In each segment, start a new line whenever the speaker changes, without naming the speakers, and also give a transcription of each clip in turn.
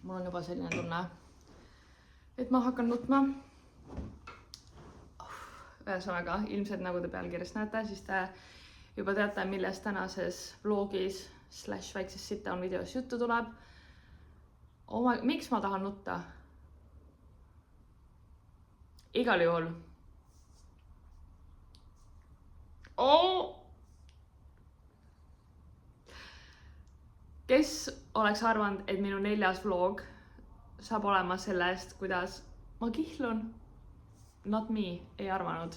Mul on juba selline tunne, et ma hakkan nutma. Ühesõnaga, ilmselt nagu te pealkirjast näete, siis te juba teate, millest tänases vlogis / väikses sit-down videos juttu tuleb. Miks ma tahan nutta? Igal juhul. Kes oleks arvanud, et minu 4. vlog saab olema sellest, kuidas ma kihlun? Not me, ei arvanud.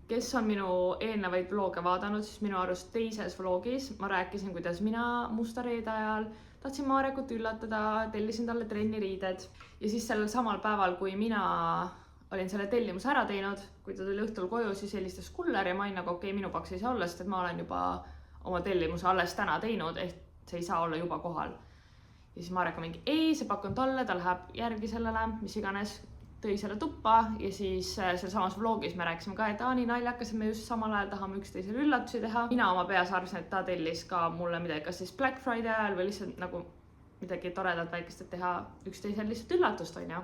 Kes on minu eelnevaid vloge vaadanud, siis minu arust 2. vlogis ma rääkisin, kuidas mina musta reede ajal tahtsin Marekut üllatada, tellisin talle trenniriided. Ja siis sellel samal päeval, kui mina olin selle tellimuse ära teinud, kui ta tuli õhtul koju, siis helistas kuller ja ma olin nagu okei, minu paks ei saa olla, sest et ma olen juba oma tellimuse alles täna teinud, ehk see ei saa olla juba kohal. Ja siis Marek on mingi, ei, see pakk on talle, ta läheb järgi sellele, mis iganes, tõi selle tuppa ja siis seal samas vlogis me rääkisime ka, et nii naljakas, et me just samal ajal tahame üksteisele üllatusi teha. Mina oma peas arvasin, et ta tellis ka mulle midagi, kas siis Black Friday ajal või lihtsalt nagu midagi toredalt väikest, et teha üksteisele lihtsalt üllatust, on ju.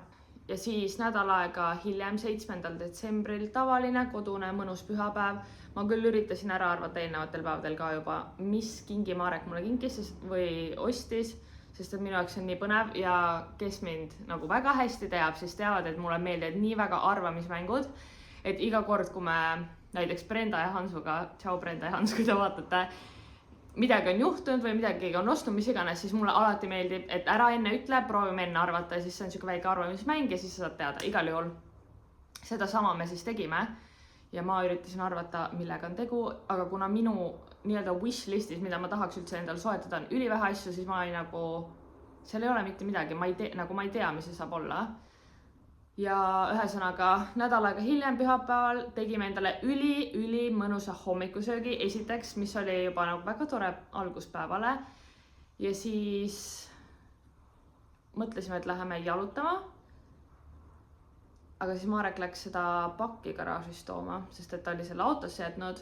Ja siis nädal aega hiljem, 7. detsembril, tavaline, kodune, mõnus pühapäev. Ma küll üritasin ära arvata eelnevatel päevadel ka juba, mis kingi Marek mulle kinkis või ostis, sest et minu jaoks on nii põnev ja kes mind nagu väga hästi teab, siis teavad, et mulle meeldivad nii väga arvamismängud, et iga kord, kui me näiteks Brenda ja Hansuga, tšau Brenda ja Hans, kui te vaatate, midagi on juhtunud või midagi on ostnud, mis iganes, siis mulle alati meeldib, et ära enne ütle, proovime enne arvata ja siis see on siuke väike arvamismäng ja siis sa saad teada igal juhul. Seda sama me siis tegime ja ma üritasin arvata, millega on tegu, aga kuna minu nii-öelda wish listis, mida ma tahaks üldse endal soetada, on ülivähe asju, siis ma ei nagu, seal ei ole mitte midagi, ma ei tea, mis see saab olla. Ja ühesõnaga nädal aega hiljem pühapäeval tegime endale üli mõnusa hommikusöögi esiteks, mis oli juba nagu väga tore alguspäevale. Ja siis mõtlesime, et läheme jalutama. Aga siis Marek läks seda pakki garaažist tooma, sest et ta oli selle autosse jätnud.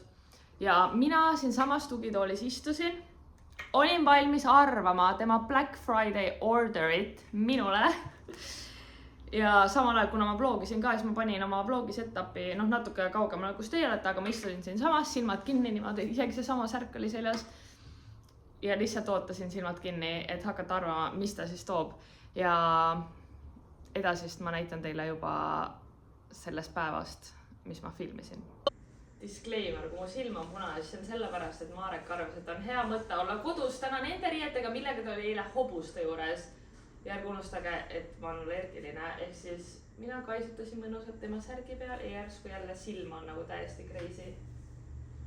Ja mina siin samas tugitoolis istusin. Olin valmis arvama tema Black Friday orderit minule. Ja samal ajal, kuna ma vlogisin ka, siis ma panin oma vlogi setupi natuke kaugemale, kus teie olete, aga ma istusin siin samas, silmad kinni niimoodi, isegi see sama särk oli seljas. Ja lihtsalt ootasin silmad kinni, et hakata arvama, mis ta siis toob. Ja edasist ma näitan teile juba sellest päevast, mis ma filmisin. Disclaimer, kui mu silm on punane, siis on sellepärast, et Marek arvas, et on hea mõte olla kodus täna nende riietega, millega ta oli eile hobuste juures. Ja ärge unustage, et ma olen allergiline, ehk siis mina kaisutasin mõnusalt tema särgi peal ja järsku jälle silm on nagu täiesti crazy.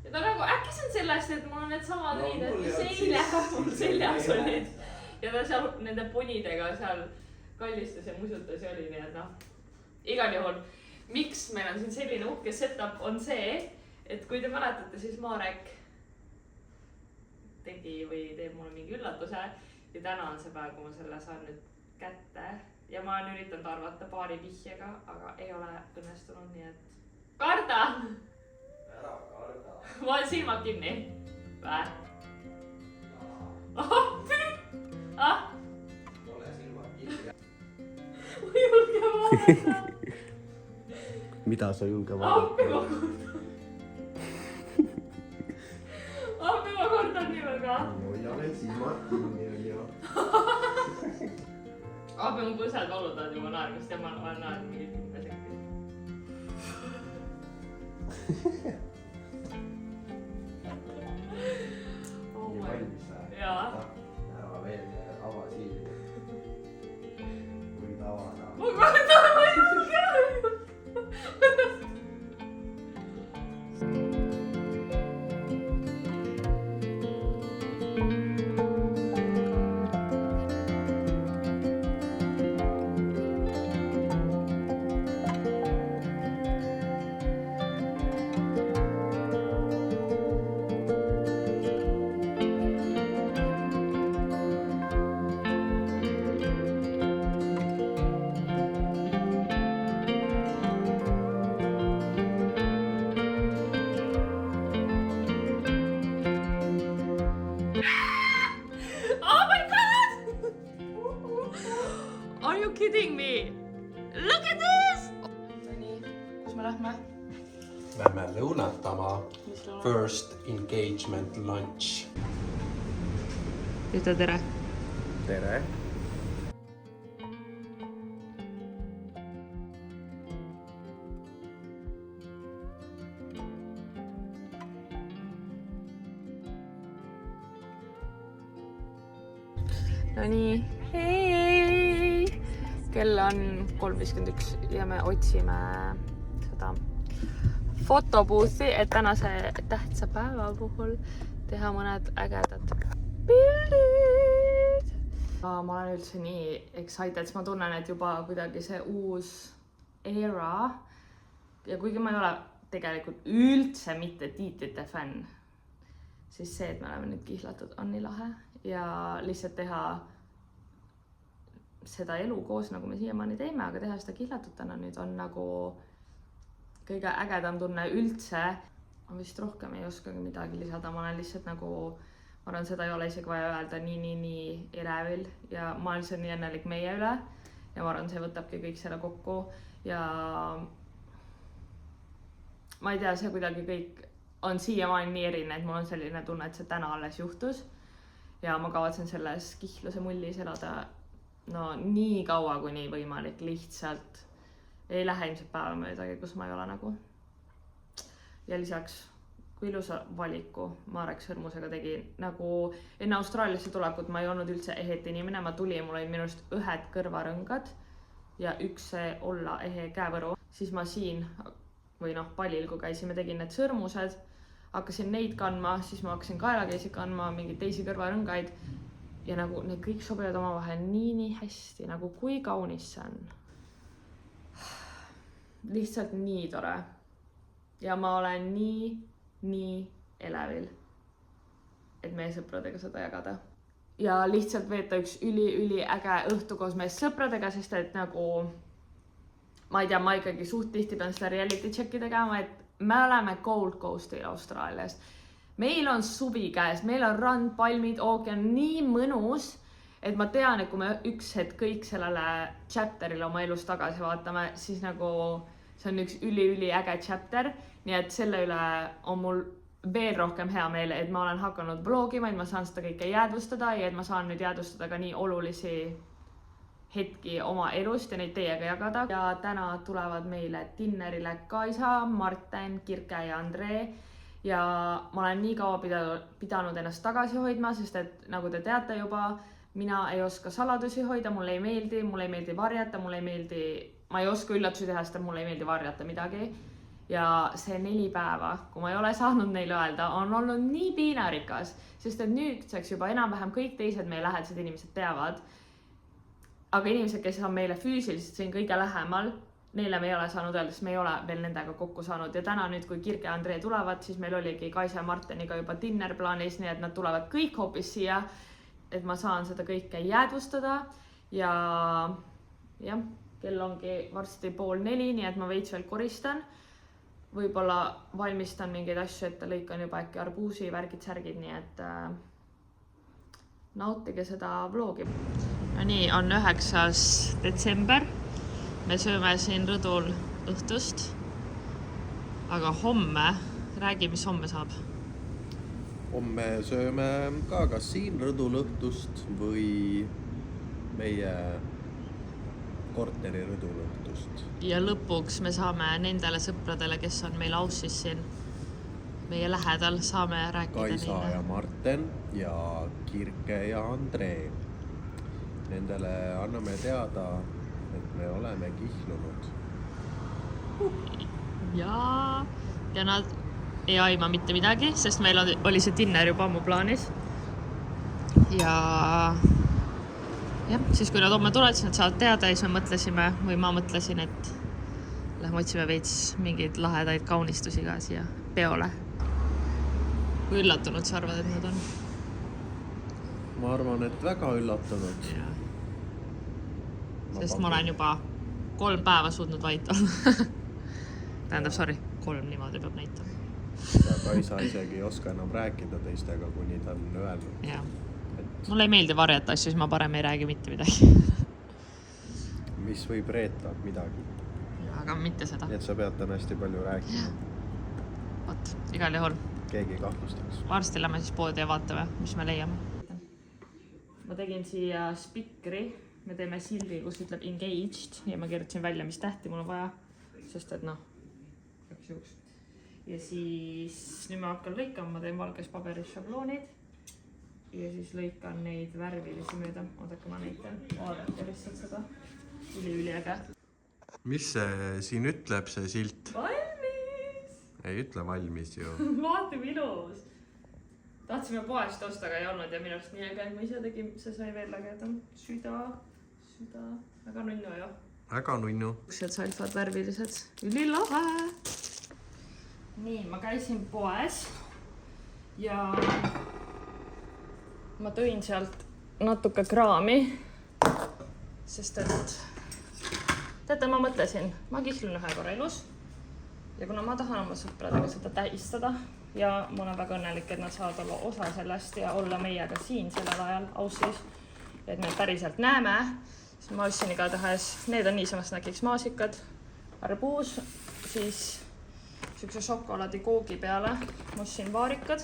Ja ta nagu, äkki see on sellest, et mul on need samad riided, mis eile mul seljas olid. Ja ta seal nende ponidega seal kallistas ja musutas ja oli nii, et igal juhul, miks meil on siin selline uhke setup on see, et kui te mäletate, siis Marek tegi või teeb mulle mingi üllatuse ja täna on see päev, kui ma selle saan nüüd kätte ja ma olen üritanud arvata paari vihjega, aga ei ole õnnestunud, nii et karda! Ära karda! Ma olen silmad kinni. Vä?
Ole silmad kinni.
Ma ei julge vaadata.
Mida sa julge vaadata?
Appi ma kordan nii väga.
Ja need silmad kinni on ju.
Appi mu põsed valutavad juba naermist ja ma olen naernud mingi 10 sekundit.
Nii valmis või?
Jaa.
Ära veel ava siin. Võid avada.
Ma kordan, ma ei julge. kidding me? Look at this! Nii, kus me lähme?
Lähme lõunatama. First engagement lunch.
Ütle tere.
Tere.
No nii, hei! Kell on 3:51 ja me otsime seda fotobuuthi, et tänase tähtsa päeva puhul teha mõned ägedad pildid. Ma olen üldse nii excited, sest ma tunnen, et juba kuidagi see uus era ja kuigi ma ei ole tegelikult üldse mitte tiitlite fänn, siis see, et me oleme nüüd kihlatud, on nii lahe ja lihtsalt teha seda elu koos, nagu me siiamaani teeme, aga teha seda kihlatutena nüüd on nagu kõige ägedam tunne üldse. Ma vist rohkem ei oskagi midagi lisada, ma olen lihtsalt nagu, ma arvan, seda ei ole isegi vaja öelda nii elevil ja ma olen lihtsalt nii õnnelik meie üle ja ma arvan, see võtabki kõik selle kokku ja ma ei tea, see kuidagi kõik on siiamaani nii erinev, et mul on selline tunne, et see täna alles juhtus ja ma kavatsen selles kihluse mullis elada no nii kaua, kui nii võimalik, lihtsalt ei lähe ilmselt päeva möödagi, kus ma ei ole nagu. Ja lisaks, kui ilusa valiku Marek Sõrmusega tegi, nagu enne Austraaliasse tulekut ma ei olnud üldse ehet inimene, ma tulin, mul olid minust ühed kõrvarõngad ja üks olla ehe käevõru. Siis ma siin, või noh, pallil, kui käisime, tegin need sõrmused, hakkasin neid kandma, siis ma hakkasin kaelakeisi kandma, mingeid teisi kõrvarõngaid ja nagu need kõik sobivad omavahel nii hästi, nagu kui kaunis see on. Lihtsalt nii tore. Ja ma olen nii elevil, et meie sõpradega seda jagada. Ja lihtsalt veeta üks üli äge õhtu koos meie sõpradega, sest et nagu, ma ei tea, ma ikkagi suht tihti pean seda reality checki tegema, et me oleme Gold Coastil Austraalias. Meil on suvi käes, meil on rand, palmid, ookean, nii mõnus, et ma tean, et kui me üks hetk kõik sellele chapterile oma elus tagasi vaatame, siis nagu see on üks üli äge chapter, nii et selle üle on mul veel rohkem hea meel, et ma olen hakanud vlogima, et ma saan seda kõike jäädvustada ja et ma saan nüüd jäädvustada ka nii olulisi hetki oma elust ja neid teiega jagada. Ja täna tulevad meile dinnerile Kaisa, Marten, Kirke ja Andree ja ma olen nii kaua pidanud ennast tagasi hoidma, sest et nagu te teate juba, mina ei oska saladusi hoida, mulle ei meeldi varjata, ma ei oska üllatusi teha, sest mulle ei meeldi varjata midagi. Ja see 4 päeva, kui ma ei ole saanud neile öelda, on olnud nii piinarikas, sest et nüüdseks juba enam-vähem kõik teised meie lähedased inimesed teavad. Aga inimesed, kes on meile füüsiliselt siin kõige lähemal, neile me ei ole saanud öelda, sest me ei ole veel nendega kokku saanud. Ja täna nüüd, kui Kirke ja Andree tulevad, siis meil oligi Kaisa ja Marteniga juba dinner plaanis, nii et nad tulevad kõik hoopis siia, et ma saan seda kõike jäädvustada ja jah, kell ongi varsti 3:30, nii et ma veits veel koristan. Võib-olla valmistan mingeid asju, et lõikan juba äkki arbuusi, värgid, särgid, nii et nautige seda vlogi. No nii, on 9. detsember. Me sööme siin rõdul õhtust. Aga homme, räägi, mis homme saab?
Homme sööme ka kas siin rõdul õhtust või meie korteri rõdul õhtust.
Ja lõpuks me saame nendele sõpradele, kes on meil Aussis siin meie lähedal, saame rääkida
Kaisa ja Marten ja Kirke ja Andree. Nendele anname teada, et me oleme kihlunud. Ja nad ei aima mitte midagi, sest meil oli see dinner juba ammu plaanis. Ja jah, siis kui nad homme tulevad, siis nad saavad teada ja siis me mõtlesime, või ma mõtlesin, et lähme otsime veits mingeid lahedaid kaunistusi ka siia peole. Kui üllatunud sa arvad, et nad on? Ma arvan, et väga üllatunud.
Ja. Sest ma olen juba 3 päeva suutnud vait olla. Tähendab, 3 niimoodi peab näitama.
Ja Kaisa isegi ei oska enam rääkida teistega, kuni ta on öelnud.
Mulle ei meeldi varjata asju, siis ma parem ei räägi mitte midagi.
mis võib reeta midagi.
Aga mitte seda.
Nii et sa pead täna hästi palju rääkima.
Vot, igal juhul.
Keegi kahtlustaks.
Varsti lähme siis poodi ja vaatame, mis me leiame.
Ma tegin siia spikri. Me teeme sildi, kus ütleb engaged ja ma kirjutasin välja, mis tähti mul on vaja. Sest et noh, ja siis nüüd ma hakkan lõikama, ma teen valges paberis šabloonid ja siis lõikan neid värvilisi mööda. Oodake, ma näitan. Vaadake lihtsalt seda. Üliäge.
Mis see siin ütleb, see silt?
Valmis!
Ei ütle valmis ju.
Vaatame ilus! Tahtsime poest osta, aga ei olnud ja minu arust nii äge, et ma ise tegin, see sai veel ägedam. Süda. Väga nunnu ju.
Väga nunnu.
Uksed salfad värvilised. Ülilahe! Nii, ma käisin poes ja ma tõin sealt natuke kraami, sest et teate, ma mõtlesin, ma kihlun ühe korra elus ja kuna ma tahan oma sõpradega seda tähistada ja ma olen väga õnnelik, et nad saavad olla osa sellest ja olla meiega siin sellel ajal Aussis, et me päriselt näeme, siis ma ostsin igatahes, need on niisamast näkiks maasikad, arbuus, siis sükse šokolaadikoogi peale ma ostsin vaarikad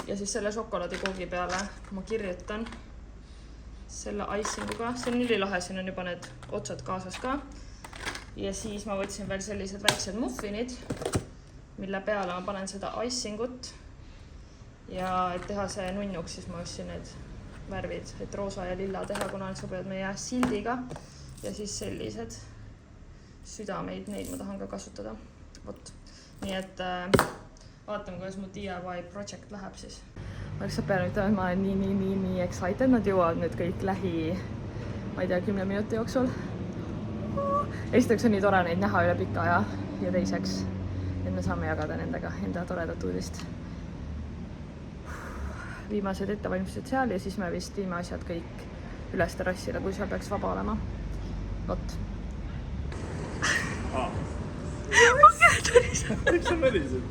ja siis selle šokolaadikoogi peale ma kirjutan selle icinguga. See on ülilahe, siin on juba need otsad kaasas ka. Ja siis ma võtsin veel sellised väiksed muffinid, mille peale ma panen seda icingut. Ja et teha see nunnuks, siis ma ostsin need värvid, et roosa ja lilla teha, kuna need sobivad meie sildiga. Ja siis sellised südameid, neid ma tahan ka kasutada. Vot. Nii et vaatame, kuidas mu DIY project läheb siis. Ma lihtsalt pean ütlema, et ma olen nii excited. Nad jõuavad nüüd kõik ma ei tea, 10 minuti jooksul. Esiteks on nii tore neid näha üle pika aja ja teiseks, et me saame jagada nendega enda toredat uudist. Viimased ettevalmistused seal ja siis me vist viime asjad kõik üles terrassile, kui seal peaks vaba olema. Vot.
Miks sa välisid?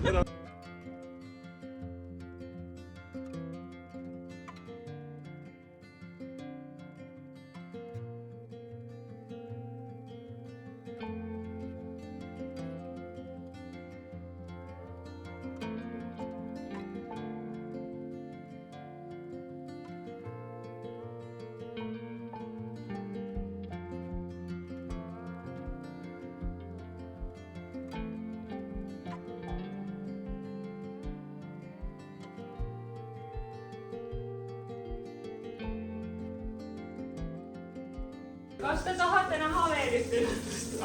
Kas te tahate näha veel ühtedust?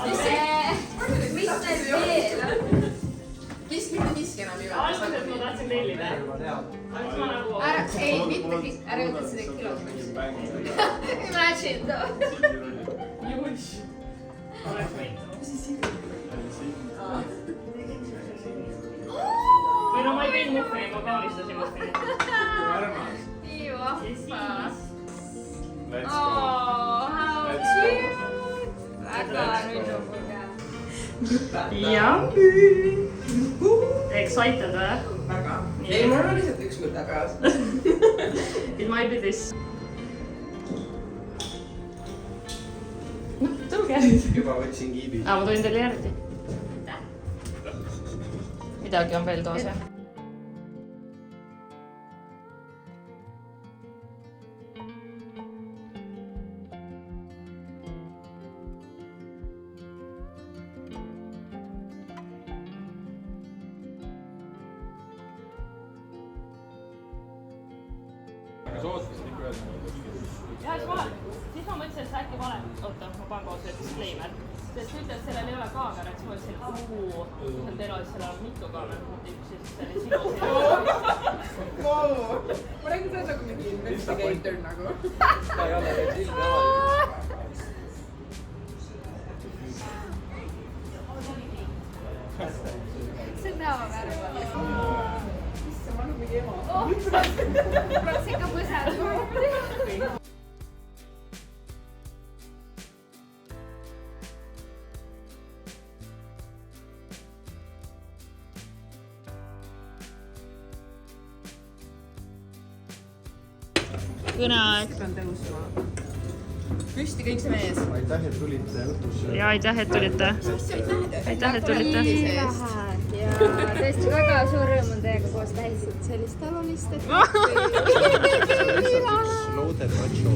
Mis teil veel on? Kes mitte miski enam ei ole?
Alguses ma tahtsin tellida. Aga ma nagu...
Ei, mitte kõik. Ära ütle seda kilot. Imagine too.
Juhuš. Oleks võinud. Või no ma ei teinud muffini, ma kaunistasin muffini.
Nii vahva.
Let's
Oh,
go.
how cute. Väga nunnuga.
Jah. Excited või?
Väga. Ei, mul on lihtsalt üks mõte peas.
It might be this. Noh, tulge.
Juba võtsin kiibi.
Ma toin teile järgi. Midagi on veel toos, jah?
Kas ootasid ikka ühes?
Ja, siis ma mõtlesin, et sa äkki vale. Oota, ma panen koos see disclaimer. Sest sa ütled, et sellel ei ole kaamera, et siis ma mõtlesin, et teil on seal mitu kaamerat. Siis see oli sinu siin.
Ma räägin, see on nagu mingi investigator nagu.
Ta ei ole veel silmi avalik.
See on näovärv.
Issa, ma olen mingi ema.
Mul on ikka põsad.
Kõneaeg.
Pean tõusma. püsti kõik see mees.
aitäh, et tulite õhtusse.
ja aitäh, et tulite. aitäh, et tulite.
ja tõesti väga suur rõõm on teiega koos tähistada sellist olulist, et
looded macho.